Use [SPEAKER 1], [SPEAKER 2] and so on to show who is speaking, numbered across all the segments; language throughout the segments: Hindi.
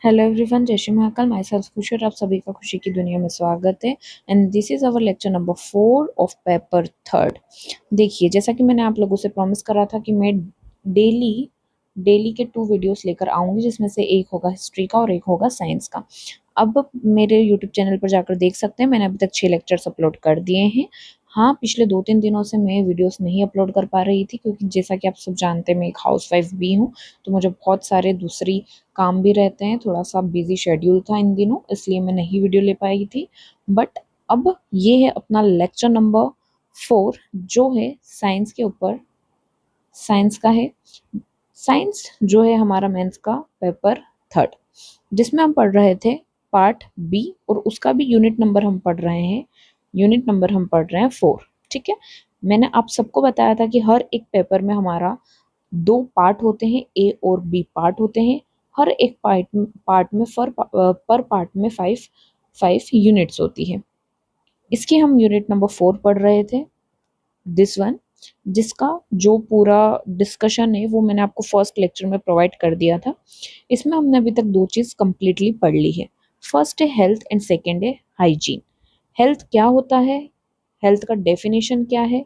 [SPEAKER 1] हेलो एवरीवन, जय श्री महाकाल। माई सेल्फ खुशी और आप सभी का खुशी की दुनिया में स्वागत है। And this is our lecture number 4 of paper third. देखिए, जैसा कि मैंने आप लोगों से प्रॉमिस करा था कि मैं डेली डेली के 2 वीडियोस लेकर आऊंगी, जिसमें से एक होगा हिस्ट्री का और एक होगा साइंस का। अब मेरे यूट्यूब चैनल पर जाकर देख सकते हैं, मैंने अभी तक 6 लेक्चर्स अपलोड कर दिए हैं। हाँ, पिछले 2-3 दिनों से मैं वीडियोस नहीं अपलोड कर पा रही थी, क्योंकि जैसा कि आप सब जानते हैं मैं एक हाउसवाइफ भी हूँ, तो मुझे बहुत सारे दूसरी काम भी रहते हैं। थोड़ा सा बिजी शेड्यूल था इन दिनों, इसलिए मैं नहीं वीडियो ले पाई थी। बट अब ये है अपना लेक्चर नंबर 4, जो है साइंस के ऊपर। साइंस का है। साइंस जो है हमारा मेंस का पेपर थर्ड, जिसमें हम पढ़ रहे थे पार्ट बी, और उसका भी यूनिट नंबर हम पढ़ रहे हैं। यूनिट नंबर हम पढ़ रहे हैं 4। ठीक है। मैंने आप सबको बताया था कि हर एक पेपर में हमारा 2 पार्ट होते हैं, ए और बी पार्ट होते हैं। हर एक पार्ट में पर पार्ट में 5 यूनिट्स होती है। इसकी हम यूनिट नंबर 4 पढ़ रहे थे, दिस वन, जिसका जो पूरा डिस्कशन है वो मैंने आपको फर्स्ट लेक्चर में प्रोवाइड कर दिया था। इसमें हमने अभी तक 2 चीज़ कंप्लीटली पढ़ ली है। फर्स्ट है हेल्थ एंड सेकेंड है हाइजीन। हेल्थ क्या होता है, हेल्थ का डेफिनेशन क्या है,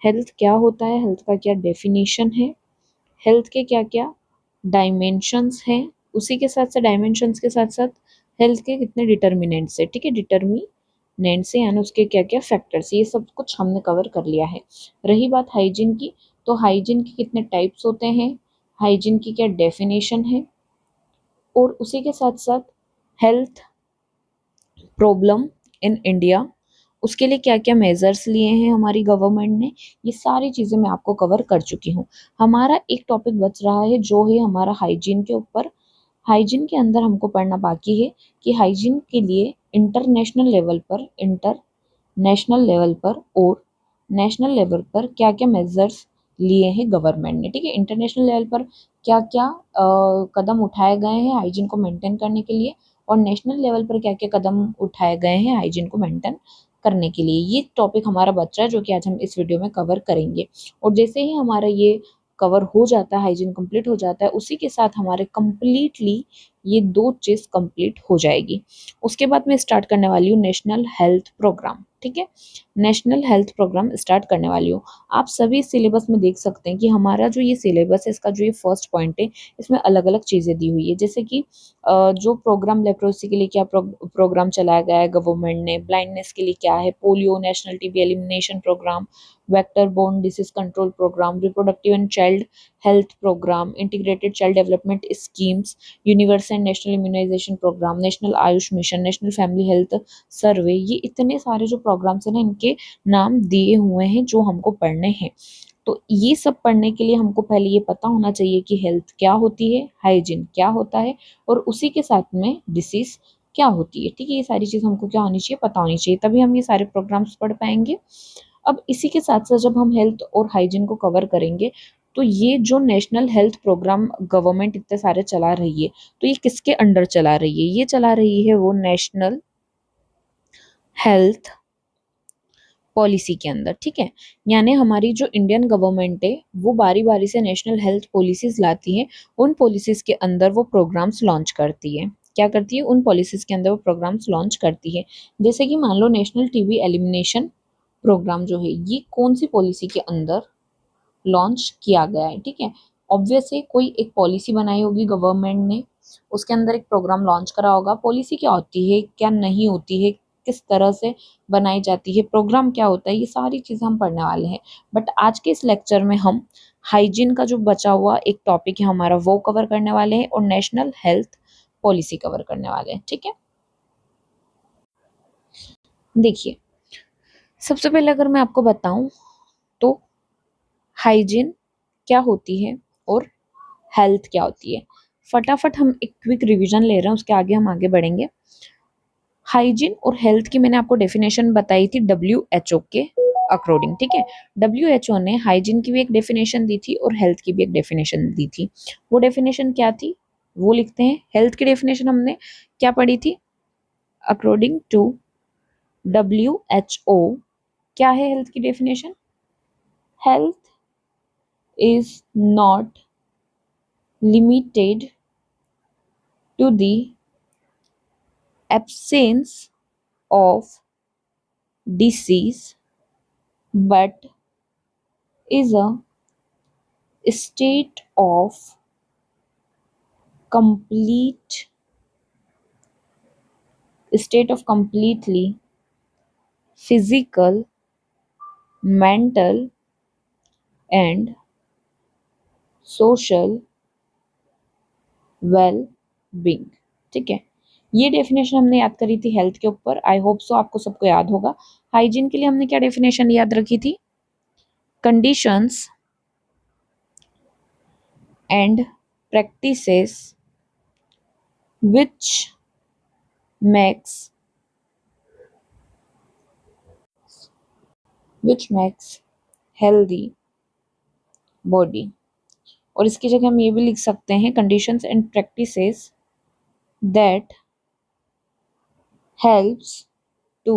[SPEAKER 1] हेल्थ क्या होता है, हेल्थ का क्या डेफिनेशन है, हेल्थ के क्या क्या डायमेंशंस हैं, उसी के साथ साथ डायमेंशंस के साथ साथ हेल्थ के कितने डिटर्मिनेंट्स है। ठीक है, डिटर्मिनेंट से यानी उसके क्या क्या फैक्टर्स, ये सब कुछ हमने कवर कर लिया है। रही बात हाइजीन की, तो हाइजीन के कितने टाइप्स होते हैं, हाइजीन की क्या डेफिनेशन है, और उसी के साथ साथ हेल्थ प्रॉब्लम इन इंडिया, उसके लिए क्या क्या मेजर्स लिए हैं हमारी गवर्नमेंट ने, ये सारी चीज़ें मैं आपको कवर कर चुकी हूँ। हमारा एक टॉपिक बच रहा है, जो है हमारा हाइजीन के ऊपर। हाइजीन के अंदर हमको पढ़ना बाकी है कि हाइजीन के लिए इंटरनेशनल लेवल पर और नेशनल लेवल पर क्या क्या मेजर्स लिए हैं गवर्नमेंट ने। ठीक है, इंटरनेशनल लेवल पर क्या क्या कदम उठाए गए हैं हाइजीन को मेंटेन करने के लिए, और नेशनल लेवल पर क्या क्या कदम उठाए गए हैं हाइजीन को मेंटेन करने के लिए। ये टॉपिक हमारा बच्चा है, जो कि आज हम इस वीडियो में कवर करेंगे। और जैसे ही हमारा ये कवर हो जाता है, हाइजीन कंप्लीट हो जाता है, उसी के साथ हमारे कंप्लीटली ये 2 चीज़ कंप्लीट हो जाएगी। उसके बाद मैं स्टार्ट करने वाली हूँ नेशनल हेल्थ प्रोग्राम। ठीक है, नेशनल हेल्थ प्रोग्राम स्टार्ट करने वाली हूँ। आप सभी सिलेबस में देख सकते हैं कि हमारा जो ये सिलेबस है, इसका जो ये फर्स्ट पॉइंट है, इसमें अलग अलग चीज़ें दी हुई है। जैसे कि जो प्रोग्राम लेप्रोसी के लिए क्या प्रोग्राम चलाया गया है गवर्नमेंट ने, ब्लाइंडनेस के लिए क्या है, polio national TB elimination programme, vector borne disease control programme, reproductive and child health programme, integrated child development schemes, universal national immunisation programme, national Ayush mission, national family health survey, ये इतने सारे जो प्रोग्राम्स हैं ना, इनके नाम दिए हुए हैं जो हमको पढ़ने हैं। तो ये सब पढ़ने के लिए हमको पहले ये पता होना चाहिए कि हेल्थ क्या होती है, हाइजीन क्या होता है, और उसी के साथ में डिसीज क्या होती है। ठीक है, ये सारी चीज़ हमको क्या होनी चाहिए, पता होनी चाहिए, तभी हम ये सारे प्रोग्राम्स पढ़ पाएंगे। अब इसी के साथ साथ जब हम हेल्थ और हाइजीन को कवर करेंगे, तो ये जो नेशनल हेल्थ प्रोग्राम गवर्नमेंट इतने सारे चला रही है, तो ये किसके अंडर चला रही है, ये चला रही है वो नेशनल हेल्थ पॉलिसी के अंदर। ठीक है, यानी हमारी जो इंडियन गवर्नमेंट है, वो बारी बारी से नेशनल हेल्थ पॉलिसीज लाती है। उन पॉलिसीज के अंदर वो प्रोग्राम्स लॉन्च करती है। क्या करती है, उन पॉलिसीज के अंदर वो प्रोग्राम्स लॉन्च करती है। जैसे कि मान लो नेशनल टीबी एलिमिनेशन प्रोग्राम जो है, ये कौन सी पॉलिसी के अंदर लॉन्च किया गया है। ठीक है, ऑब्वियसली कोई एक पॉलिसी बनाई होगी गवर्नमेंट ने, उसके अंदर एक प्रोग्राम लॉन्च करा होगा। पॉलिसी क्या होती है, क्या नहीं होती है, किस तरह से बनाई जाती है, प्रोग्राम क्या होता है, ये सारी चीज़ें हम पढ़ने वाले हैं। बट आज के इस लेक्चर में हम हाइजीन का जो बचा हुआ एक टॉपिक है हमारा, वो कवर करने वाले हैं, और नेशनल हेल्थ पॉलिसी कवर करने वाले हैं। ठीक है, देखिए, सबसे पहले अगर मैं आपको बताऊं, तो हाइजीन क्या होती है और हेल्थ क्या होती है, फटाफट हम एक क्विक रिवीजन ले रहे हैं, उसके आगे हम आगे बढ़ेंगे। हाइजीन और हेल्थ की मैंने आपको डेफिनेशन बताई थी WHO के अकॉर्डिंग। ठीक है, WHO ने हाइजीन की भी एक डेफिनेशन दी थी और हेल्थ की भी एक डेफिनेशन दी थी। वो डेफिनेशन क्या थी, वो लिखते हैं। हेल्थ की डेफिनेशन हमने क्या पढ़ी थी, अकॉर्डिंग टू WHO, क्या है हेल्थ की definition, health is not limited to the absence of disease but is a state of complete completely physical, mental and social well being. ठीक है, ये डेफिनेशन हमने याद करी थी हेल्थ के ऊपर। आई होप सो आपको सबको याद होगा। हाइजीन के लिए हमने क्या डेफिनेशन याद रखी थी? Conditions and practices which makes healthy body। और इसकी जगह हम ये भी लिख सकते हैं conditions and practices that helps to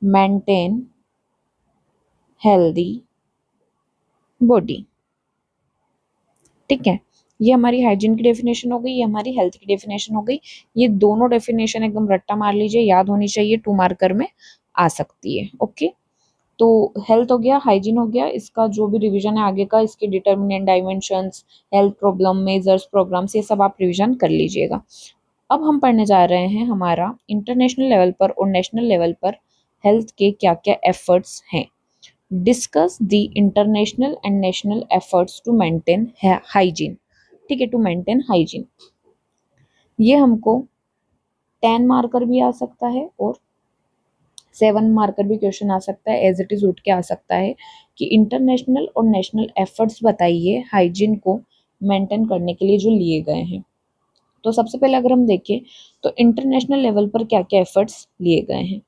[SPEAKER 1] maintain healthy body. ठीक है, ये हमारी हाइजीन की डेफिनेशन हो गई, ये हमारी हेल्थ की डेफिनेशन हो गई। ये दोनों डेफिनेशन एकदम रट्टा मार लीजिए, याद होनी चाहिए, 2 मार्कर में आ सकती है। ओके, तो हेल्थ हो गया, हाइजीन हो गया, इसका जो भी रिवीजन है आगे का, इसके determinant, dimensions, health problem, measures, programmes, ये सब आप रिवीजन कर लीजिएगा। अब हम पढ़ने जा रहे हैं हमारा इंटरनेशनल लेवल पर और नेशनल लेवल पर हेल्थ के क्या क्या एफर्ट्स हैं। Discuss the international and national efforts to maintain hygiene. ठीक है, टू मेंटेन हाइजीन, ये हमको 10 मार्कर भी आ सकता है और 7 मार्कर भी क्वेश्चन आ सकता है, एज इट इज उठ के आ सकता है कि इंटरनेशनल और नेशनल एफर्ट्स बताइए हाइजीन को मेंटेन करने के लिए जो लिए गए हैं। तो सबसे पहले अगर हम देखें तो इंटरनेशनल लेवल पर क्या क्या एफर्ट्स लिए गए हैं।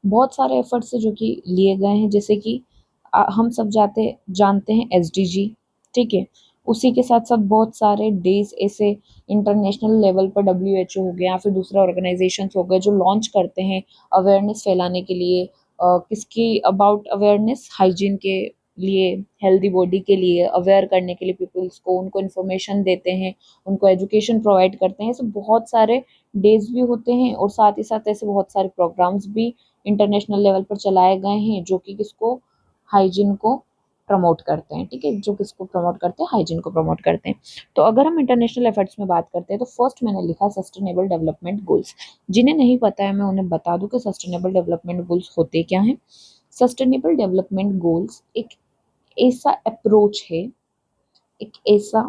[SPEAKER 1] बहुत सारे एफर्ट्स है जो कि लिए गए हैं, जैसे कि हम सब जानते हैं एसडीजी। ठीक है, उसी के साथ साथ बहुत सारे डेज ऐसे इंटरनेशनल लेवल पर डब्ल्यूएचओ हो गया या फिर दूसरे ऑर्गेनाइजेशंस हो गए जो लॉन्च करते हैं अवेयरनेस फैलाने के लिए। किसकी अबाउट अवेयरनेस? हाइजीन के लिए, हेल्दी बॉडी के लिए अवेयर करने के लिए पीपल्स को, उनको इन्फॉर्मेशन देते हैं, उनको एजुकेशन प्रोवाइड करते हैं। ऐसे बहुत सारे डेज भी होते हैं और साथ ही साथ ऐसे बहुत सारे प्रोग्राम्स भी इंटरनेशनल लेवल पर चलाए गए हैं जो कि किसको? हाइजीन को प्रमोट करते हैं। ठीक है, जो किसको प्रमोट करते हैं? हाइजीन को प्रमोट करते हैं। तो अगर हम इंटरनेशनल एफर्ट्स में बात करते हैं तो फर्स्ट मैंने लिखा सस्टेनेबल डेवलपमेंट गोल्स। जिन्हें नहीं पता है मैं उन्हें बता दूं कि सस्टेनेबल डेवलपमेंट गोल्स होते क्या हैं। सस्टेनेबल डेवलपमेंट गोल्स एक ऐसा अप्रोच है, एक ऐसा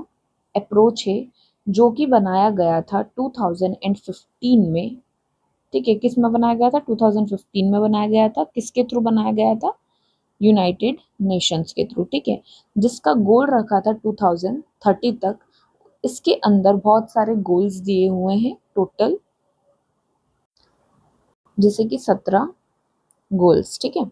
[SPEAKER 1] अप्रोच है जो कि बनाया गया था 2015 में। ठीक है, किस में बनाया गया था? 2015 में बनाया गया था। किसके थ्रू बनाया गया था? यूनाइटेड नेशंस के थ्रू। ठीक है, जिसका गोल रखा था 2030 तक। इसके अंदर बहुत सारे गोल्स दिए हुए हैं टोटल, जैसे कि 17 गोल्स। ठीक है,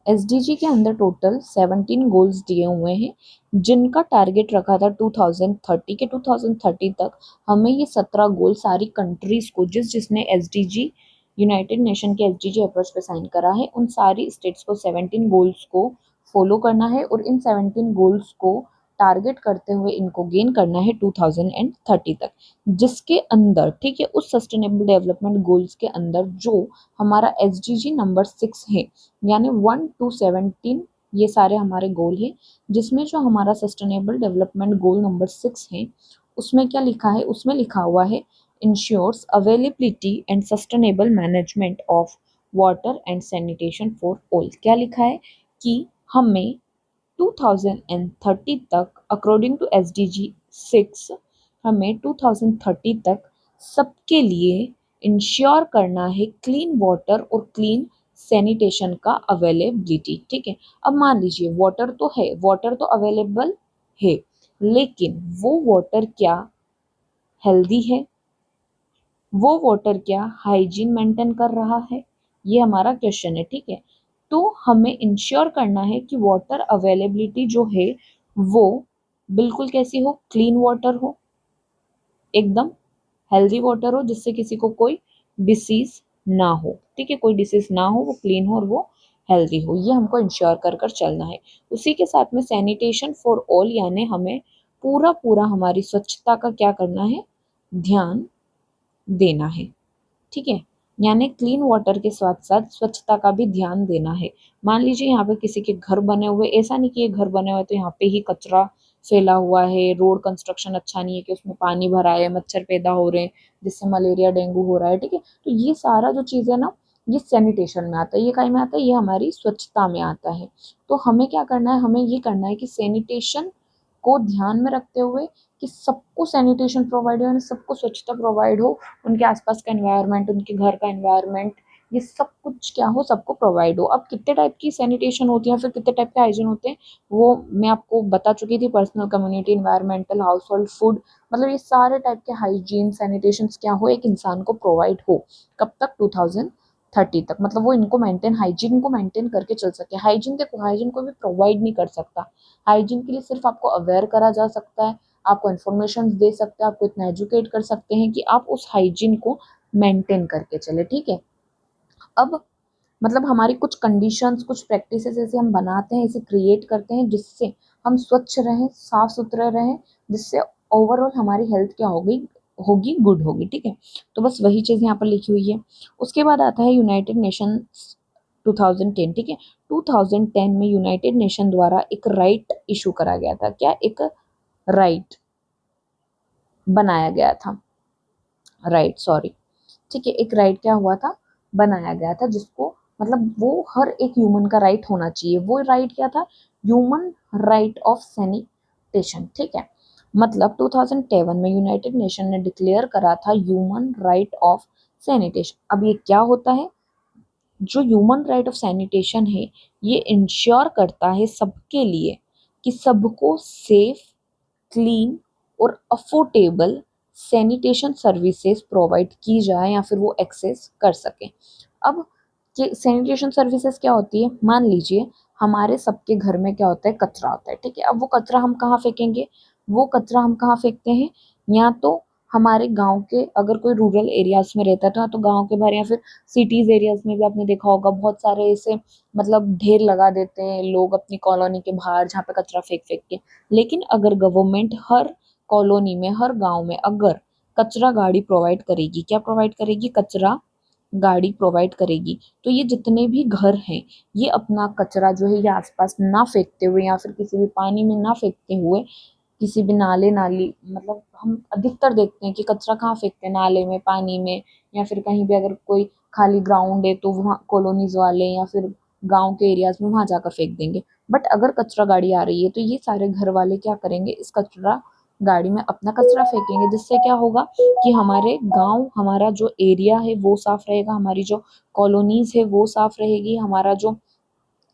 [SPEAKER 1] एसडीजी के अंदर टोटल 17 गोल्स दिए हुए हैं जिनका टारगेट रखा था 2030 के 2030 तक हमें ये 17 गोल सारी कंट्रीज को, जिसने एसडीजी यूनाइटेड नेशन के एसडीजी अप्रोच पे साइन करा है, उन सारी स्टेट्स को 17 गोल्स को फॉलो करना है और इन 17 गोल्स को टारगेट करते हुए इनको गेन करना है 2030 तक। जिसके अंदर, ठीक है, उस सस्टेनेबल डेवलपमेंट गोल्स के अंदर जो हमारा एसडीजी नंबर 6 है, यानी 1 to 17, ये सारे हमारे गोल हैं। जिसमें जो हमारा सस्टेनेबल डेवलपमेंट गोल नंबर 6 है उसमें क्या लिखा है? उसमें लिखा हुआ है ensures availability and sustainable management of water and sanitation for all. क्या लिखा है? कि हमें 2030 तक अकॉर्डिंग टू एसडीजी 6 हमें 2030 तक सबके लिए इंश्योर करना है क्लीन वाटर और क्लीन सैनिटेशन का अवेलेबिलिटी। ठीक है, अब मान लीजिए वाटर तो है, वाटर तो अवेलेबल है, लेकिन वो वाटर क्या हेल्दी है? वो वाटर क्या हाइजीन मेंटेन कर रहा है? ये हमारा क्वेश्चन है। ठीक है, तो हमें इंश्योर करना है कि वाटर अवेलेबिलिटी जो है वो बिल्कुल कैसी हो? क्लीन वाटर हो, एकदम हेल्दी वाटर हो, जिससे किसी को कोई डिसीज ना हो। ठीक है, कोई डिसीज ना हो, वो क्लीन हो और वो हेल्दी हो, ये हमको इंश्योर कर कर चलना है। उसी के साथ में सैनिटेशन फॉर ऑल, यानी हमें पूरा हमारी स्वच्छता का क्या करना है? ध्यान देना है। ठीक है। यानी क्लीन वाटर के साथ साथ स्वच्छता का भी ध्यान देना है। मान लीजिए यहाँ पे किसी के घर बने हुए, ऐसा नहीं कि ये घर बने हुए तो यहाँ पे ही कचरा फैला हुआ है, रोड कंस्ट्रक्शन अच्छा नहीं है कि उसमें पानी भरा है, मच्छर पैदा हो रहे हैं जिससे मलेरिया डेंगू हो रहा है, ठीक है। तो ये सारा जो चीज़ है ना, ये सैनिटेशन में आता है, ये काय में आता है, ये हमारी स्वच्छता में आता है। तो हमें क्या करना है, हमें ये करना है कि सैनिटेशन को ध्यान में रखते हुए कि सबको सैनिटेशन प्रोवाइड हो, सबको स्वच्छता प्रोवाइड हो, उनके आसपास का एनवायरनमेंट, उनके घर का एनवायरनमेंट, ये सब कुछ क्या हो, सबको प्रोवाइड हो। अब कितने टाइप की सैनिटेशन होती है, फिर कितने टाइप के हाइजीन होते हैं, वो मैं आपको बता चुकी थी। Personal, community, environmental, house hold, food, मतलब ये सारे टाइप के हाइजीन सैनिटेशन क्या हो, एक इंसान को प्रोवाइड हो। कब तक? 2030 तक। मतलब वो इनको मेंटेन, हाइजीन को मेंटेन करके चल सके। हाइजीन देखो, हाइजीन को भी प्रोवाइड नहीं कर सकता। हाइजीन के लिए सिर्फ आपको अवेयर करा जा सकता है, आपको इन्फॉर्मेशन दे सकते हैं, आपको इतना एजुकेट कर सकते हैं कि आप उस हाइजीन को मेंटेन करके चले, ठीक है। अब मतलब हमारी कुछ कंडीशंस, कुछ प्रैक्टिसेस ऐसे हम बनाते हैं, ऐसे क्रिएट करते हैं जिससे हम स्वच्छ रहें, साफ सुथरे रहें, जिससे ओवरऑल हमारी हेल्थ क्या होगी, गुड होगी, ठीक है। तो बस वही चीज़ यहाँ पर लिखी हुई है। उसके बाद आता है यूनाइटेड नेशन 2010, ठीक है। 2010 में यूनाइटेड नेशन द्वारा एक राइट इशू करा गया था। क्या? एक राइट बनाया गया था, राइट, सॉरी, ठीक है। एक राइट क्या हुआ था, बनाया गया था, जिसको मतलब वो हर एक ह्यूमन का राइट होना चाहिए। वो राइट क्या था? ह्यूमन राइट ऑफ सैनिटेशन, ठीक है। मतलब 2007 में यूनाइटेड नेशन ने डिक्लेयर करा था ह्यूमन राइट ऑफ सैनिटेशन। अब ये क्या होता है? जो ह्यूमन राइट ऑफ सैनिटेशन है, ये इंश्योर करता है सबके लिए कि सबको सेफ, क्लीन और अफोर्डेबल सैनिटेशन सर्विसेज प्रोवाइड की जाए या फिर वो एक्सेस कर सकें। अब कि सैनिटेशन सर्विसेज क्या होती है? मान लीजिए हमारे सबके घर में क्या होता है, कचरा होता है, ठीक है। अब वो कचरा हम कहाँ फेंकेंगे? वो कचरा हम कहाँ फेंकते हैं? या तो हमारे गांव के, अगर कोई रूरल एरियाज में रहता है तो हाँ, तो गांव के बाहर, या फिर सिटीज एरियाज में भी आपने देखा होगा बहुत सारे ऐसे मतलब ढेर लगा देते हैं लोग अपनी कॉलोनी के बाहर, जहाँ पे कचरा फेंक फेंक के। लेकिन अगर गवर्नमेंट हर कॉलोनी में, हर गांव में अगर कचरा गाड़ी प्रोवाइड करेगी, क्या प्रोवाइड करेगी? कचरा गाड़ी प्रोवाइड करेगी, तो ये जितने भी घर हैं, ये अपना कचरा जो है ये आसपास ना फेंकते हुए, या फिर किसी भी पानी में ना फेंकते हुए, किसी भी नाले, नाली, मतलब हम अधिकतर देखते हैं कि कचरा कहाँ फेंकते हैं, नाले में, पानी में, या फिर कहीं भी अगर कोई खाली ग्राउंड है तो वहाँ कॉलोनीज वाले या फिर गांव के एरियाज में वहां जाकर फेंक देंगे। बट अगर कचरा गाड़ी आ रही है तो ये सारे घर वाले क्या करेंगे, इस कचरा गाड़ी में अपना कचरा फेंकेंगे, जिससे क्या होगा कि हमारे गांव, हमारा जो एरिया है वो साफ रहेगा, हमारी जो कॉलोनीज है वो साफ रहेगी, हमारा जो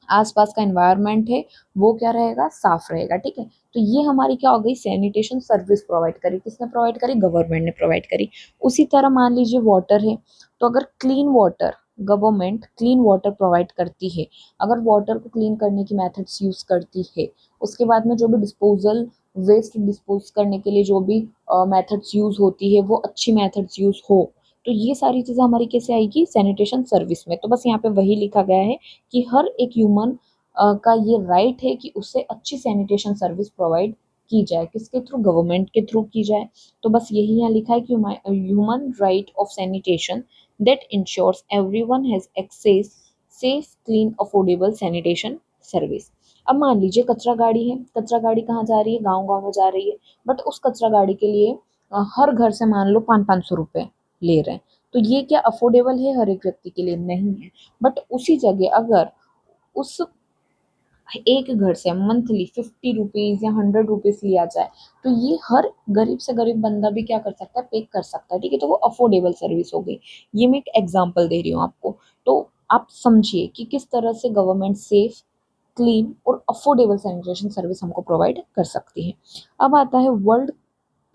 [SPEAKER 1] आसपास का एनवायरनमेंट है वो क्या रहेगा, साफ रहेगा, ठीक है। तो ये हमारी क्या हो गई, सैनिटेशन सर्विस प्रोवाइड करी। किसने प्रोवाइड करी? गवर्नमेंट ने प्रोवाइड करी। उसी तरह मान लीजिए वाटर है, तो अगर clean water, government clean water provide करती है, अगर वाटर को क्लीन करने की मेथड्स यूज करती है, उसके बाद में जो भी डिस्पोजल, वेस्ट डिस्पोज करने के लिए जो भी मेथड्स यूज होती है वो अच्छी मेथड्स यूज हो, तो ये सारी चीजें हमारी कैसे आएगी, सैनिटेशन सर्विस में। तो बस यहाँ पे वही लिखा गया है कि हर एक ह्यूमन का ये राइट है कि उसे अच्छी सैनिटेशन सर्विस प्रोवाइड की जाए। किसके थ्रू? गवर्नमेंट के थ्रू की जाए। तो बस यही यहाँ लिखा है कि human right of sanitation that ensures everyone has access safe, clean, affordable sanitation service. अब मान लीजिए कचरा गाड़ी है, कचरा गाड़ी कहाँ जा रही है? गांव गांव में जा रही है। बट उस कचरा गाड़ी के लिए हर घर से मान लो 500-500 रुपए ले रहे हैं, तो ये क्या अफोर्डेबल है हर एक व्यक्ति के लिए? नहीं है। बट उसी जगह अगर उस एक घर से मंथली 50 रुपीज या 100 रुपीज लिया जाए, तो ये हर गरीब से गरीब बंदा भी क्या कर सकता है, पे कर सकता है, ठीक है। तो वो अफोर्डेबल सर्विस हो गई। ये मैं एक एग्जांपल दे रही हूँ आपको। तो आप समझिए कि किस तरह से गवर्नमेंट सेफ, क्लीन और अफोर्डेबल सैनिटेशन सर्विस हमको प्रोवाइड कर सकती है। अब आता है वर्ल्ड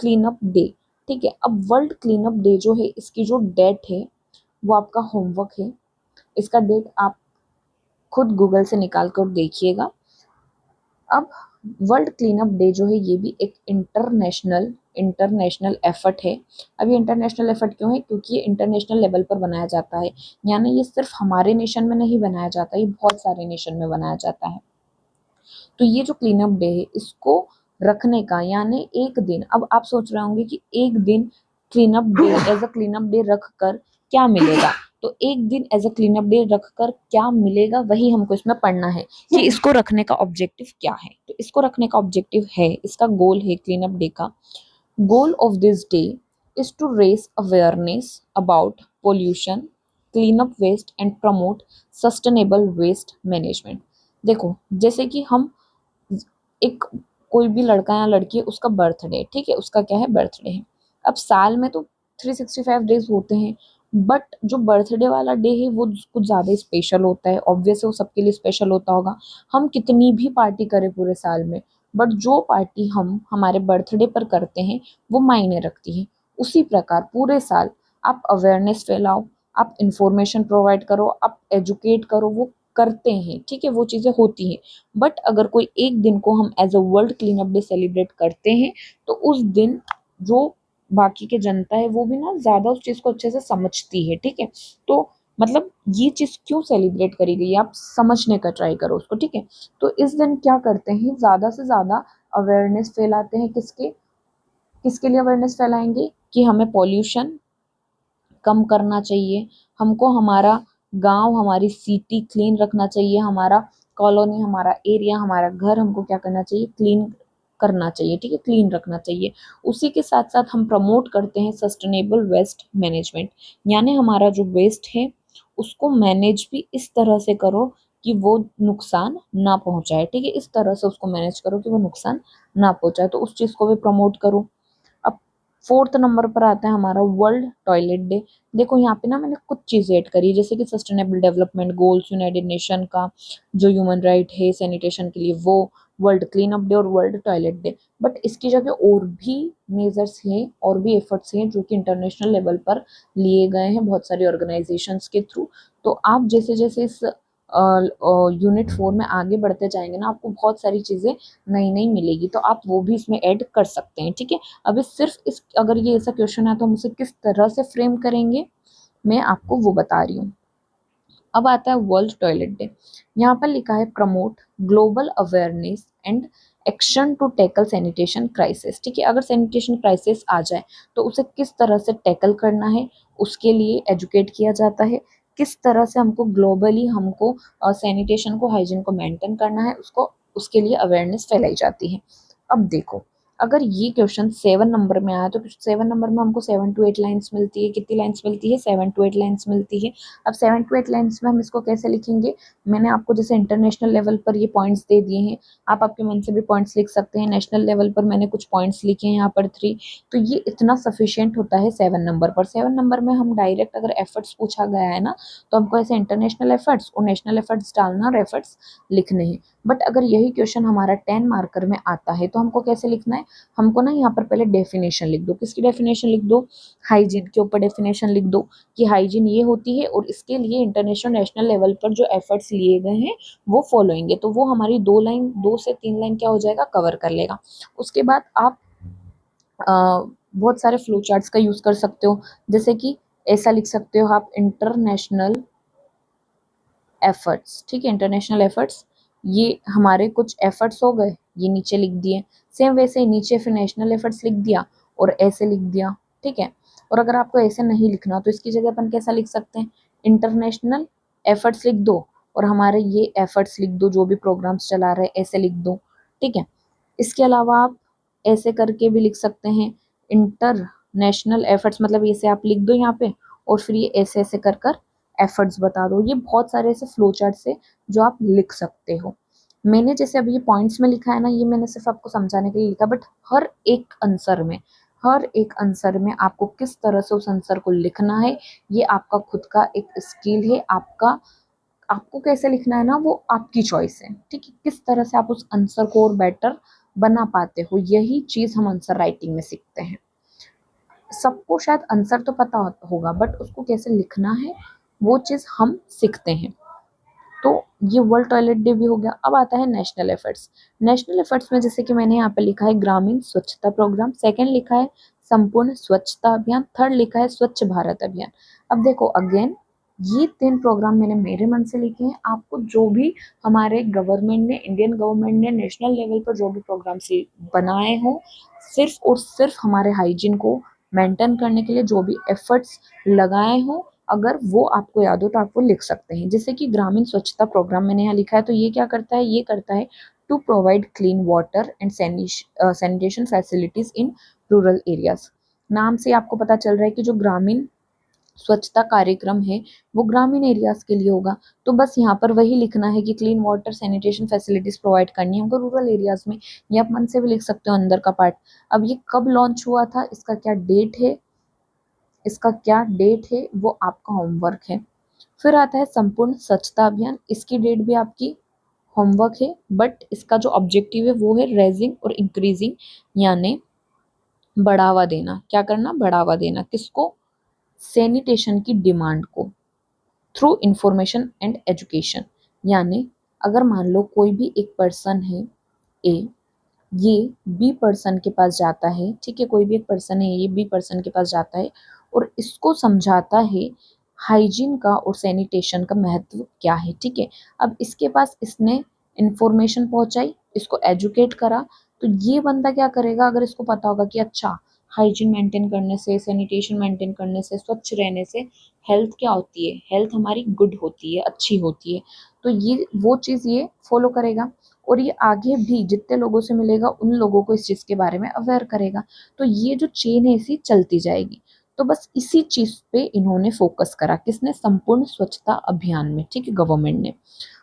[SPEAKER 1] क्लीन अप डे, ठीक है। अब वर्ल्ड क्लीन अप डे जो है, इसकी जो डेट है वो आपका होमवर्क है। इसका डेट आप खुद गूगल से निकाल कर देखिएगा। अब वर्ल्ड क्लीन अप डे जो है ये भी एक इंटरनेशनल एफर्ट है। अब ये इंटरनेशनल एफर्ट क्यों है? क्योंकि ये इंटरनेशनल लेवल पर बनाया जाता है, यानी ये सिर्फ हमारे नेशन में नहीं बनाया जाता, ये बहुत सारे नेशन में बनाया जाता है। तो ये जो क्लीन अप डे है इसको रखने का, यानी एक दिन, अब आप सोच रहे होंगे कि एक दिन clean up day, as a clean up day रख कर क्या मिलेगा। तो एक दिन as a clean up day रखकर क्या मिलेगा वही हमको इसमें पढ़ना है कि इसको रखने का ऑब्जेक्टिव क्या है। तो इसको रखने का ऑब्जेक्टिव है, इसका गोल है क्लीन अप डे का, goal of this day is to raise awareness about pollution, clean up waste and promote sustainable waste management। देखो जैसे कि हम एक कोई भी लड़का या लड़की है, उसका बर्थडे, ठीक है, उसका क्या है, बर्थडे है। अब साल में तो 365 डेज होते हैं, बट जो बर्थडे वाला डे है वो कुछ ज़्यादा स्पेशल होता है। ऑब्वियस है वो सबके लिए स्पेशल होता होगा। हम कितनी भी पार्टी करें पूरे साल में, बट जो पार्टी हम हमारे बर्थडे पर करते हैं वो मायने रखती है। उसी प्रकार पूरे साल आप अवेयरनेस फैलाओ, आप इंफॉर्मेशन प्रोवाइड करो, आप एजुकेट करो, वो करते हैं, ठीक है, वो चीज़ें होती हैं। बट अगर कोई एक दिन को हम as a world clean up day celebrate करते हैं तो उस दिन जो बाकी के जनता है वो भी ना ज़्यादा उस चीज़ को अच्छे से समझती है, ठीक है। तो मतलब ये चीज़ क्यों सेलिब्रेट करी गई है आप समझने का ट्राई करो उसको, ठीक है। तो इस दिन क्या करते हैं, ज़्यादा से ज़्यादा अवेयरनेस फैलाते हैं। किसके किसके लिए अवेयरनेस फैलाएंगे कि हमें पॉल्यूशन कम करना चाहिए, हमको हमारा गांव, हमारी सिटी क्लीन रखना चाहिए, हमारा कॉलोनी, हमारा एरिया, हमारा घर हमको क्या करना चाहिए, क्लीन करना चाहिए, ठीक है, क्लीन रखना चाहिए। उसी के साथ साथ हम प्रमोट करते हैं सस्टेनेबल वेस्ट मैनेजमेंट, यानी हमारा जो वेस्ट है उसको मैनेज भी इस तरह से करो कि वो नुकसान ना पहुंचाए, ठीक है, इस तरह से उसको मैनेज करो कि वो नुकसान ना पहुंचाए, तो उस चीज़ को भी प्रमोट करो। अब फोर्थ नंबर पर आता है हमारा वर्ल्ड टॉयलेट डे। देखो यहाँ पे ना मैंने कुछ चीज़ें ऐड करी, जैसे कि sustainable development goals, United nation का जो ह्यूमन राइट है सैनिटेशन के लिए वो, वर्ल्ड क्लीन अप डे और वर्ल्ड टॉयलेट डे। बट इसकी जगह और भी मेजर्स हैं और भी एफर्ट्स हैं जो कि इंटरनेशनल लेवल पर लिए गए हैं बहुत सारी ऑर्गेनाइजेशंस के थ्रू। तो आप जैसे जैसे इस यूनिट 4 में आगे बढ़ते जाएंगे ना, आपको बहुत सारी चीज़ें नई नई मिलेगी, तो आप वो भी इसमें ऐड कर सकते हैं, ठीक है। अभी सिर्फ इस अगर ये ऐसा क्वेश्चन है तो हम उसे किस तरह से फ्रेम करेंगे मैं आपको वो बता रही हूँ। अब आता है वर्ल्ड टॉयलेट डे। यहाँ पर लिखा है promote global awareness and action to tackle sanitation crisis, ठीक है। अगर सैनिटेशन क्राइसिस आ जाए तो उसे किस तरह से टैकल करना है उसके लिए एजुकेट किया जाता है। किस तरह से हमको ग्लोबली हमको सैनिटेशन को, हाइजीन को मेंटेन करना है, उसको उसके लिए अवेयरनेस फैलाई जाती है। अब देखो अगर ये क्वेश्चन 7 नंबर में आया तो 7 नंबर में हमको 7 to 8 लाइन्स मिलती है। कितनी लाइन्स मिलती है, 7 to 8 लाइन्स मिलती है। अब 7 to 8 लाइन्स में हम इसको कैसे लिखेंगे, मैंने आपको जैसे इंटरनेशनल लेवल पर ये पॉइंट्स दे दिए हैं, आप आपके मन से भी पॉइंट्स लिख सकते हैं। नेशनल लेवल पर मैंने कुछ पॉइंट्स लिखे हैं यहाँ पर 3, तो ये इतना सफिशियंट होता है 7 नंबर पर। 7 नंबर में हम डायरेक्ट अगर एफर्ट्स पूछा गया है ना तो हमको ऐसे इंटरनेशनल एफर्ट्स और नेशनल एफर्ट्स डालना और एफर्ट्स लिखने हैं। बट अगर यही क्वेश्चन हमारा 10 मार्कर में आता है तो हमको कैसे लिखना है, हमको ना यहाँ पर पहले डेफिनेशन लिख दो। किसकी डेफिनेशन लिख दो, हाइजीन के ऊपर डेफिनेशन लिख दो कि हाइजीन ये होती है और इसके लिए इंटरनेशनल नेशनल लेवल पर जो एफर्ट्स लिए गए हैं वो फॉलोइंग है। तो वो हमारी 2 से 3 लाइन क्या हो जाएगा, कवर कर लेगा। उसके बाद आप बहुत सारे फ्लो चार्ट्स का यूज कर सकते हो, जैसे कि ऐसा लिख सकते हो आप इंटरनेशनल एफर्ट्स, ठीक है, इंटरनेशनल एफर्ट्स, ये हमारे कुछ एफर्ट्स हो गए, ये नीचे लिख दिए। सेम वैसे ही नीचे फिर नेशनल एफर्ट्स लिख दिया और ऐसे लिख दिया, ठीक है। और अगर आपको ऐसे नहीं लिखना तो इसकी जगह अपन कैसा लिख सकते हैं, इंटरनेशनल एफर्ट्स लिख दो और हमारे ये एफर्ट्स लिख दो, जो भी प्रोग्राम्स चला रहे हैं ऐसे लिख दो, ठीक है। इसके अलावा आप ऐसे करके भी लिख सकते हैं इंटरनेशनल एफर्ट्स, मतलब ऐसे आप लिख दो यहाँ पे और फिर ये ऐसे ऐसे कर कर एफर्ट्स बता दो। ये बहुत सारे ऐसे फ्लो चार्ट से जो आप लिख सकते हो। मैंने जैसे अभी ये पॉइंट्स में लिखा है ना, ये मैंने सिर्फ आपको समझाने के लिए लिखा, बट हर एक आंसर में आपको किस तरह से उस आंसर को लिखना है ये आपका खुद का एक स्किल है। आपको कैसे लिखना है ना वो आपकी चॉइस है, ठीक है। किस तरह से आप उस आंसर को और बेटर बना पाते हो, यही चीज हम आंसर राइटिंग में सीखते हैं। सबको शायद आंसर तो पता होगा बट उसको कैसे लिखना है वो चीज़ हम सीखते हैं। तो ये वर्ल्ड टॉयलेट डे भी हो गया। अब आता है नेशनल एफर्ट्स। नेशनल एफर्ट्स में जैसे कि मैंने यहाँ पे लिखा है ग्रामीण स्वच्छता प्रोग्राम, सेकंड लिखा है संपूर्ण स्वच्छता अभियान, थर्ड लिखा है स्वच्छ भारत अभियान। अब देखो अगेन ये 3 प्रोग्राम मैंने मेरे मन से लिखे हैं। आपको जो भी हमारे गवर्नमेंट ने, इंडियन गवर्नमेंट ने नेशनल लेवल पर जो भी प्रोग्राम से बनाए हों, सिर्फ और सिर्फ हमारे हाइजीन को मेंटेन करने के लिए जो भी एफर्ट्स लगाए हों अगर वो आपको याद हो तो आप वो लिख सकते हैं। जैसे कि ग्रामीण स्वच्छता प्रोग्राम मैंने यहाँ लिखा है, तो ये क्या करता है, ये करता है to provide clean water and sanitation facilities in rural areas. नाम से आपको पता चल रहा है कि जो ग्रामीण स्वच्छता कार्यक्रम है वो ग्रामीण एरियाज के लिए होगा। तो बस यहाँ पर वही लिखना है कि clean water sanitation facilities provide करनी है हमको रूरल एरियाज में। ये आप मन से भी लिख सकते हो अंदर का पार्ट। अब ये कब लॉन्च हुआ था, इसका क्या डेट है, वो आपका होमवर्क है। फिर आता है संपूर्ण स्वच्छता अभियान। इसकी डेट भी आपकी होमवर्क है, बट इसका जो ऑब्जेक्टिव है वो है रेजिंग और इंक्रीजिंग, यानी बढ़ावा देना। क्या करना, बढ़ावा देना किसको, सैनिटेशन की डिमांड को, थ्रू इंफॉर्मेशन एंड एजुकेशन। यानी अगर मान लो कोई भी एक पर्सन है ए, ये बी पर्सन के पास जाता है, ठीक है, कोई भी एक पर्सन है, ये बी पर्सन के पास जाता है और इसको समझाता है हाइजीन का और सैनिटेशन का महत्व क्या है, ठीक है। अब इसके पास इसने इंफॉर्मेशन पहुंचाई, इसको एजुकेट करा, तो ये बंदा क्या करेगा, अगर इसको पता होगा कि अच्छा हाइजीन मेंटेन करने से, सैनिटेशन मेंटेन करने से, स्वच्छ रहने से हेल्थ क्या होती है, हेल्थ हमारी गुड होती है, अच्छी होती है, तो ये वो चीज़ ये फॉलो करेगा और ये आगे भी जितने लोगों से मिलेगा उन लोगों को इस चीज़ के बारे में अवेयर करेगा। तो ये जो चेन है इसी चलती जाएगी। तो बस इसी चीज़ पे इन्होंने फोकस करा, किसने, संपूर्ण स्वच्छता अभियान में, ठीक है, गवर्नमेंट ने।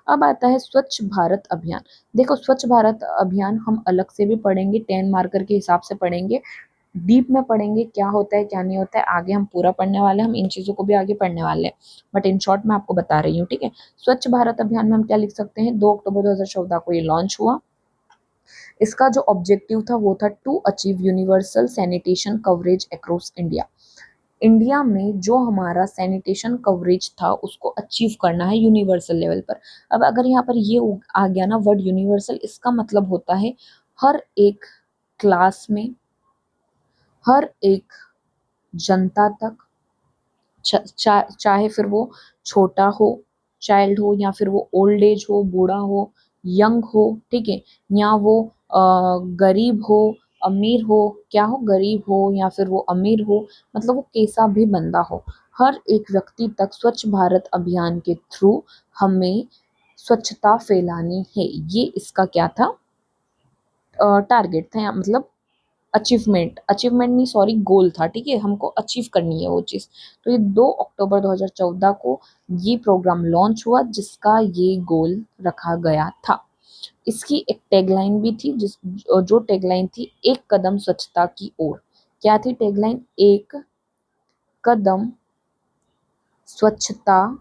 [SPEAKER 1] अब आता है स्वच्छ भारत अभियान। देखो स्वच्छ भारत अभियान हम अलग से भी पढ़ेंगे, 10 मार्कर के हिसाब से पढ़ेंगे, डीप में पढ़ेंगे क्या होता है क्या नहीं होता है, आगे हम पूरा पढ़ने वाले हैं, हम इन चीज़ों को भी आगे पढ़ने वाले हैं, बट इन शॉर्ट मैं आपको बता रही हूँ, ठीक है। स्वच्छ भारत अभियान में हम क्या लिख सकते हैं, 2 अक्टूबर 2014 को ये लॉन्च हुआ। इसका जो ऑब्जेक्टिव था वो था to achieve universal sanitation coverage across India. India में जो हमारा सैनिटेशन कवरेज था उसको अचीव करना है यूनिवर्सल लेवल पर। अब अगर यहाँ पर ये आ गया ना वर्ड यूनिवर्सल, इसका मतलब होता है हर एक क्लास में, हर एक जनता तक, चाहे फिर वो छोटा हो, चाइल्ड हो, या फिर वो ओल्ड एज हो, बूढ़ा हो, यंग हो, ठीक है, या वो गरीब हो, अमीर हो, क्या हो, गरीब हो या फिर वो अमीर हो, मतलब वो कैसा भी बंदा हो, हर एक व्यक्ति तक स्वच्छ भारत अभियान के थ्रू हमें स्वच्छता फैलानी है। ये इसका क्या था, टारगेट था, या मतलब अचीवमेंट नहीं, सॉरी, गोल था, ठीक है, हमको अचीव करनी है वो चीज़। तो ये 2 अक्टूबर 2014 को ये प्रोग्राम लॉन्च हुआ जिसका ये गोल रखा गया था। इसकी एक टैगलाइन भी थी, जो टैगलाइन थी, एक कदम स्वच्छता की ओर। क्या थी टैगलाइन, एक कदम स्वच्छता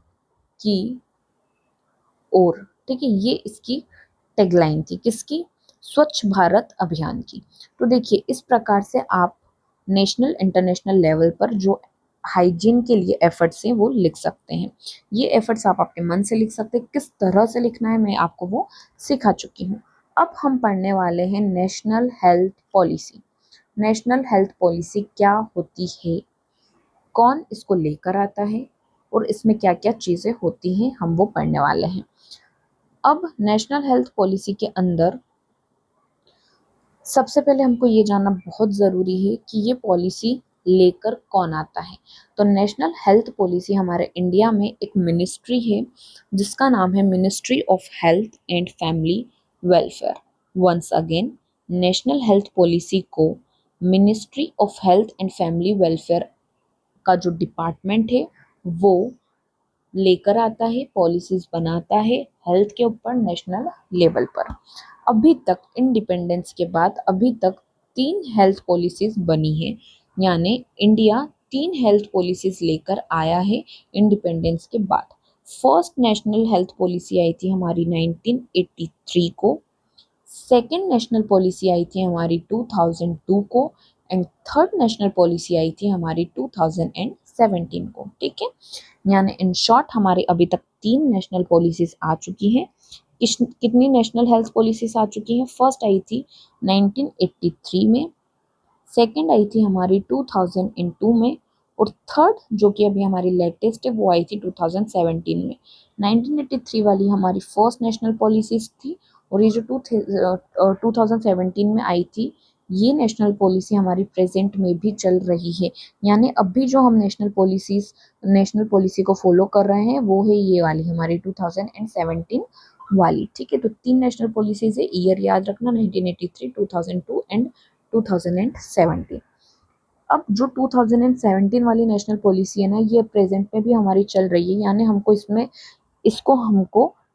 [SPEAKER 1] की ओर, ठीक है, ये इसकी टैगलाइन थी, किसकी, स्वच्छ भारत अभियान की। तो देखिए इस प्रकार से आप नेशनल इंटरनेशनल लेवल पर जो हाइजीन के लिए एफर्ट्स हैं वो लिख सकते हैं। ये एफर्ट्स आप अपने मन से लिख सकते हैं, किस तरह से लिखना है मैं आपको वो सिखा चुकी हूँ। अब हम पढ़ने वाले हैं national health policy. National health policy क्या होती है, कौन इसको लेकर आता है और इसमें क्या क्या चीज़ें होती हैं, हम वो पढ़ने वाले हैं। अब नेशनल हेल्थ पॉलिसी के अंदर सबसे पहले हमको ये जानना बहुत ज़रूरी है कि ये पॉलिसी लेकर कौन आता है। तो नेशनल हेल्थ पॉलिसी हमारे इंडिया में एक मिनिस्ट्री है जिसका नाम है ministry of health and family welfare. Once again, national health policy को ministry of health and family welfare का जो डिपार्टमेंट है वो लेकर आता है, पॉलिसीज बनाता है हेल्थ के ऊपर नेशनल लेवल पर। अभी तक इंडिपेंडेंस के बाद अभी तक 3 हेल्थ पॉलिसीज बनी है, यानी इंडिया 3 हेल्थ पॉलिसीज लेकर आया है इंडिपेंडेंस के बाद। फर्स्ट नेशनल हेल्थ पॉलिसी आई थी हमारी 1983 को, सेकेंड नेशनल पॉलिसी आई थी हमारी 2002 को, एंड थर्ड नेशनल पॉलिसी आई थी हमारी 2017 को, ठीक है। यानी इन शॉर्ट हमारे अभी तक 3 नेशनल पॉलिसीज आ चुकी हैं। कितनी नेशनल हेल्थ पॉलिसीज आ चुकी हैं, फर्स्ट आई थी 1983 में, सेकंड आई थी हमारी 2002 में, और थर्ड जो कि अभी हमारी लेटेस्ट है वो आई थी 2017 में। 1983 वाली हमारी फर्स्ट नेशनल पॉलिसीज थी और ये जो 2017 में आई थी ये नेशनल पॉलिसी हमारी प्रेजेंट में भी चल रही है, यानी अभी जो हम नेशनल पॉलिसी को फॉलो कर रहे हैं वो है ये वाली हमारी 2017 वाली। ठीक है, तो 3 नेशनल पॉलिसीज है, ईयर याद रखना 1983, 2002 एंड 2017। अब जो 2017 वाली नेशनल पॉलिसी है ना, ये प्रेजेंट में भी हमारी चल रही है, यानी हमको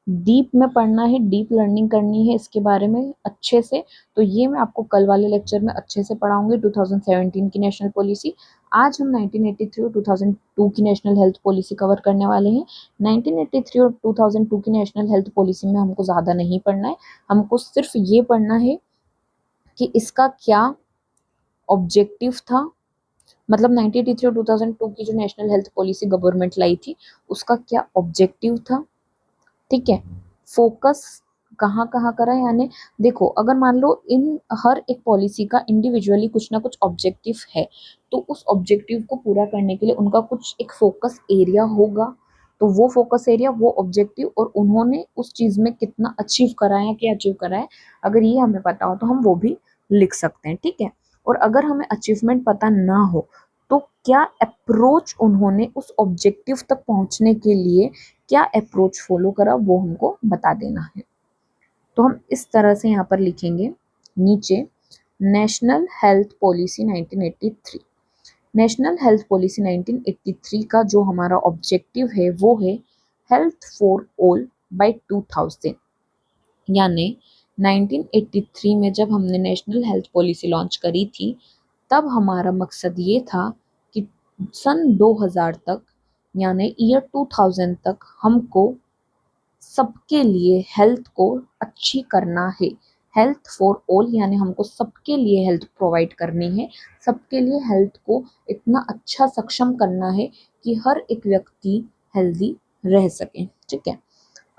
[SPEAKER 1] डीप में पढ़ना है, डीप लर्निंग करनी है इसके बारे में अच्छे से। तो ये मैं आपको कल वाले लेक्चर में अच्छे से पढ़ाऊंगी 2017 की नेशनल पॉलिसी। आज हम 1983 और 2002 की नेशनल हेल्थ पॉलिसी कवर करने वाले हैं। 1983 और 2002 की नेशनल हेल्थ पॉलिसी में हमको ज़्यादा नहीं पढ़ना है, हमको सिर्फ ये पढ़ना है कि इसका क्या ऑब्जेक्टिव था, मतलब 1983 और 2002 की जो नेशनल हेल्थ पॉलिसी गवर्नमेंट लाई थी उसका क्या ऑब्जेक्टिव था। ठीक है, फोकस कहाँ कहाँ करा है, यानी देखो अगर मान लो इन हर एक पॉलिसी का इंडिविजुअली कुछ ना कुछ ऑब्जेक्टिव है, तो उस ऑब्जेक्टिव को पूरा करने के लिए उनका कुछ एक फोकस एरिया होगा, तो वो फोकस एरिया, वो ऑब्जेक्टिव और उन्होंने उस चीज में कितना अचीव करा है, क्या अचीव करा है, अगर ये हमें पता हो तो हम वो भी लिख सकते हैं। ठीक है, और अगर हमें अचीवमेंट पता ना हो तो क्या अप्रोच उन्होंने उस ऑब्जेक्टिव तक पहुंचने के लिए क्या अप्रोच फॉलो करा वो हमको बता देना है। तो हम इस तरह से यहाँ पर लिखेंगे नीचे national health policy 1983। National health policy 1983 का जो हमारा ऑब्जेक्टिव है वो है हेल्थ फॉर ऑल बाय 2000। यानी 1983 में जब हमने नेशनल हेल्थ पॉलिसी लॉन्च करी थी तब हमारा मकसद ये था कि सन 2000 तक, यानी ईयर 2000 तक हमको सबके लिए हेल्थ को अच्छी करना है। हेल्थ फॉर ऑल यानी हमको सबके लिए हेल्थ प्रोवाइड करनी है, सबके लिए हेल्थ को इतना अच्छा सक्षम करना है कि हर एक व्यक्ति हेल्दी रह सके। ठीक है,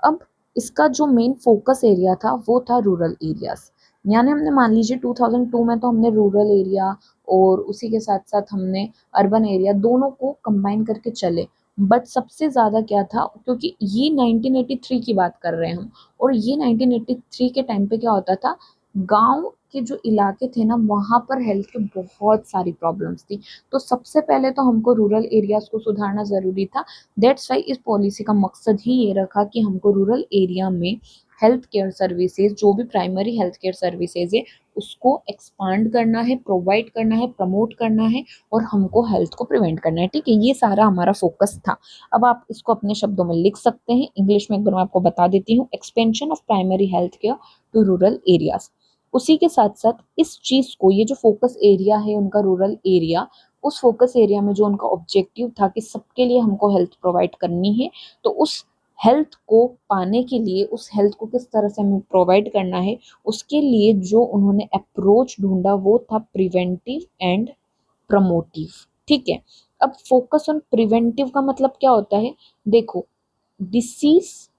[SPEAKER 1] अब इसका जो मेन फोकस एरिया था वो था रूरल एरियाज, यानी हमने मान लीजिए 2002 में तो हमने रूरल एरिया और उसी के साथ साथ हमने अर्बन एरिया दोनों को कंबाइन करके चले। बट सबसे ज़्यादा क्या था, क्योंकि ये 1983 की बात कर रहे हैं हम, और ये 1983 के टाइम पे क्या होता था, गांव के जो इलाके थे ना वहाँ पर हेल्थ के बहुत सारी प्रॉब्लम्स थी। तो सबसे पहले तो हमको रूरल एरियाज को सुधारना ज़रूरी था। दैट्स वाई इस पॉलिसी का मकसद ही ये रखा कि हमको रूरल एरिया में हेल्थ केयर सर्विसेज, जो भी प्राइमरी हेल्थ केयर सर्विसेज है उसको एक्सपांड करना है, प्रोवाइड करना है, प्रमोट करना है और हमको हेल्थ को प्रिवेंट करना है। ठीक है, ये सारा हमारा फोकस था। अब आप इसको अपने शब्दों में लिख सकते हैं, इंग्लिश में एक बार मैं आपको बता देती हूँ, expansion of primary health care to rural areas. उसी के साथ साथ इस चीज को, ये जो फोकस एरिया है उनका रूरल एरिया, उस फोकस एरिया में जो उनका ऑब्जेक्टिव था कि सबके लिए हमको हेल्थ प्रोवाइड करनी है, तो उस हेल्थ को पाने के लिए, उस हेल्थ को किस तरह से हमें प्रोवाइड करना है, उसके लिए जो उन्होंने अप्रोच ढूंढा वो था प्रिवेंटिव एंड प्रमोटिव। ठीक है, अब फोकस ऑन प्रिवेंटिव का मतलब क्या होता है, देखो डिसीज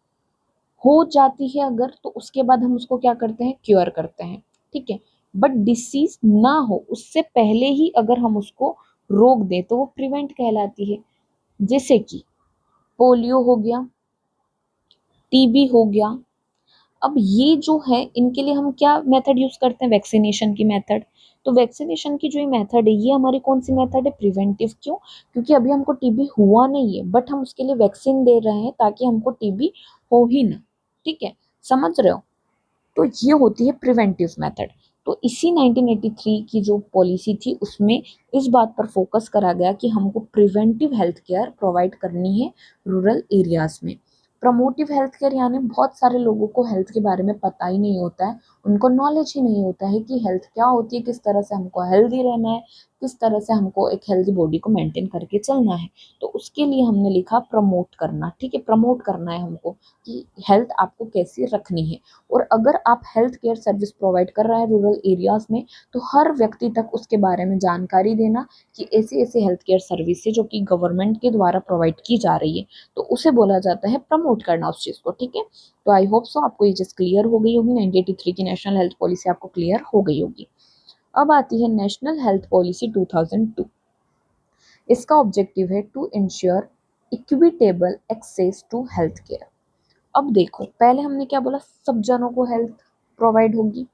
[SPEAKER 1] हो जाती है अगर, तो उसके बाद हम उसको क्या करते हैं, क्योर करते हैं। ठीक है, बट डिसीज ना हो उससे पहले ही अगर हम उसको रोक दें तो वो प्रिवेंट कहलाती है। जैसे कि पोलियो हो गया, टीबी हो गया। अब ये जो है इनके लिए हम क्या मेथड यूज करते हैं, वैक्सीनेशन की मेथड। तो वैक्सीनेशन की जो ये मेथड है ये हमारी कौन सी मेथड है, प्रिवेंटिव। क्यों, क्योंकि अभी हमको टीबी हुआ नहीं है बट हम उसके लिए वैक्सीन दे रहे हैं ताकि हमको टीबी हो ही ना। ठीक है, समझ रहे हो, तो ये होती है प्रिवेंटिव मेथड। तो इसी 1983 की जो पॉलिसी थी उसमें इस बात पर फोकस करा गया कि हमको प्रिवेंटिव हेल्थ केयर प्रोवाइड करनी है रूरल एरियाज में। प्रमोटिव हेल्थ केयर यानी बहुत सारे लोगों को हेल्थ के बारे में पता ही नहीं होता है, उनको नॉलेज ही नहीं होता है कि हेल्थ क्या होती है, किस तरह से हमको हेल्दी रहना है, किस तरह से हमको एक हेल्दी बॉडी को मेंटेन करके चलना है। तो उसके लिए हमने लिखा प्रमोट करना। ठीक है, प्रमोट करना है हमको कि हेल्थ आपको कैसी रखनी है। और अगर आप हेल्थ केयर सर्विस प्रोवाइड कर रहे हैं रूरल एरियाज में तो हर व्यक्ति तक उसके बारे में जानकारी देना कि ऐसी ऐसी हेल्थ केयर सर्विस है जो कि गवर्नमेंट के द्वारा प्रोवाइड की जा रही है, तो उसे बोला जाता है प्रमोट करना उस चीज़ को। ठीक है, तो आई होप सो आपको ये चीज़ क्लियर हो गई होगी, 1983 की नेशनल हेल्थ पॉलिसी आपको क्लियर हो गई होगी। अब आती है नेशनल हेल्थ पॉलिसी 2002। इसका ऑब्जेक्टिव है to ensure equitable access to health care. अब देखो पहले हमने क्या बोला, सब जनों को हेल्थ प्रोवाइड होगी,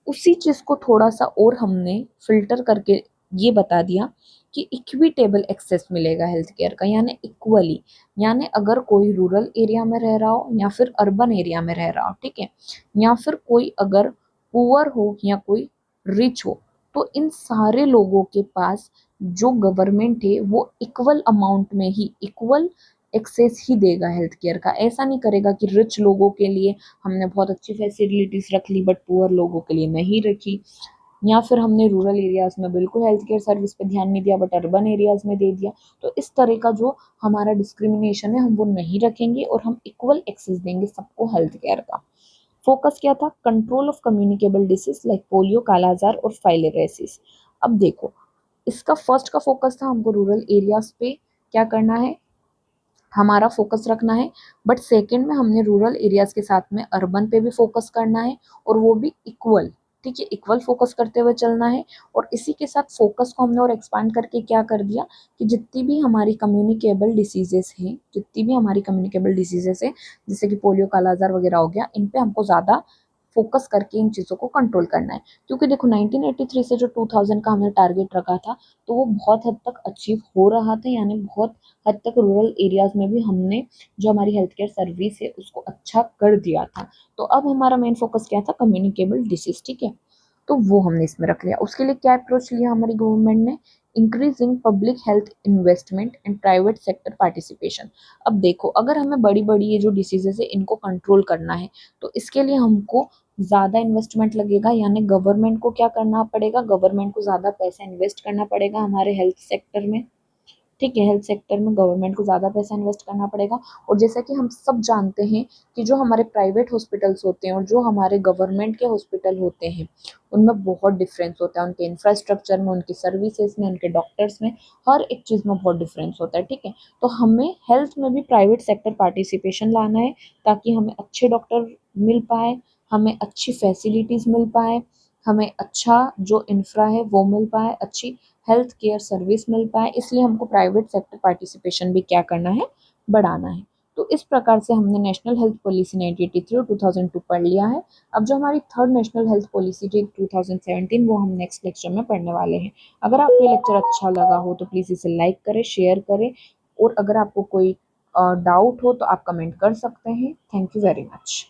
[SPEAKER 1] उसी चीज़ को थोड़ा सा और हमने फिल्टर करके ये बता दिया कि इक्विटेबल एक्सेस मिलेगा हेल्थ केयर का, यानी इक्वली, यानी अगर कोई रूरल एरिया में रह रहा हो या फिर अर्बन एरिया में रह रहा हो, ठीक है, या फिर कोई अगर पुअर हो या कोई रिच हो, तो इन सारे लोगों के पास जो गवर्नमेंट है वो इक्वल अमाउंट में ही इक्वल एक्सेस ही देगा हेल्थ केयर का। ऐसा नहीं करेगा कि रिच लोगों के लिए हमने बहुत अच्छी फैसिलिटीज रख ली बट पुअर लोगों के लिए नहीं रखी, या फिर हमने रूरल एरियाज में बिल्कुल हेल्थ केयर सर्विस पे ध्यान नहीं दिया बट अर्बन एरियाज में दे दिया। तो इस तरह का जो हमारा डिस्क्रिमिनेशन है हम वो नहीं रखेंगे और हम इक्वल एक्सेस देंगे सबको हेल्थ केयर का। फोकस क्या था? Control of communicable disease like polio, kala-azar और फाइलेरियासिस। अब देखो, इसका फर्स्ट का फोकस था हमको रूरल एरियाज पे क्या करना है, हमारा फोकस रखना है, बट सेकंड में हमने रूरल एरियाज के साथ में अर्बन पे भी फोकस करना है और वो भी इक्वल, ठीक है, इक्वल फोकस करते हुए चलना है। और इसी के साथ फोकस को हमने और एक्सपांड करके क्या कर दिया कि जितनी भी हमारी कम्युनिकेबल डिसीजेस हैं, जितनी भी हमारी कम्युनिकेबल डिसीजेस है जैसे कि पोलियो, कालाजार वगैरह हो गया, इन पे हमको ज़्यादा फोकस करके इन चीज़ों को कंट्रोल करना है। क्योंकि देखो 1983 से जो 2000 का हमने टारगेट रखा था तो वो बहुत हद तक अचीव हो रहा था, यानी बहुत हद तक रूरल एरियाज में भी हमने जो हमारी हेल्थ केयर सर्विस है उसको अच्छा कर दिया था। तो अब हमारा मेन फोकस क्या था? कम्युनिकेबल डिसीज, ठीक है, तो वो हमने इसमें रख लिया। उसके लिए क्या अप्रोच लिया हमारी गवर्नमेंट ने? Increasing public health investment and private sector participation. अब देखो, अगर हमें बड़ी बड़ी ये जो डिसीजेस है इनको कंट्रोल करना है तो इसके लिए हमको ज़्यादा इन्वेस्टमेंट लगेगा, यानी गवर्नमेंट को क्या करना पड़ेगा? गवर्नमेंट को ज़्यादा पैसा इन्वेस्ट करना पड़ेगा हमारे हेल्थ सेक्टर में, ठीक है, हेल्थ सेक्टर में गवर्नमेंट को ज़्यादा पैसा इन्वेस्ट करना पड़ेगा। और जैसा कि हम सब जानते हैं कि जो हमारे प्राइवेट हॉस्पिटल्स होते हैं और जो हमारे गवर्नमेंट के हॉस्पिटल होते हैं उनमें बहुत डिफरेंस होता है, उनके इंफ्रास्ट्रक्चर में, उनकी सर्विसेज में, उनके डॉक्टर्स में, हर एक चीज़ में बहुत डिफरेंस होता है, ठीक है। तो हमें हेल्थ में भी प्राइवेट सेक्टर पार्टिसिपेशन लाना है ताकि हमें अच्छे डॉक्टर मिल पाए, हमें अच्छी फैसिलिटीज़ मिल पाए, हमें अच्छा जो इंफ्रा है वो मिल पाए, अच्छी हेल्थ केयर सर्विस मिल पाए। इसलिए हमको प्राइवेट सेक्टर पार्टिसिपेशन भी क्या करना है? बढ़ाना है। तो इस प्रकार से हमने नेशनल हेल्थ पॉलिसी 1983 और 2002 पढ़ लिया है। अब जो हमारी थर्ड नेशनल हेल्थ पॉलिसी थी 2017 वो हम नेक्स्ट लेक्चर में पढ़ने वाले हैं। अगर आपको ये लेक्चर अच्छा लगा हो तो प्लीज़ इसे लाइक करें, शेयर करें, और अगर आपको कोई डाउट हो तो आप कमेंट कर सकते हैं। Thank you very much.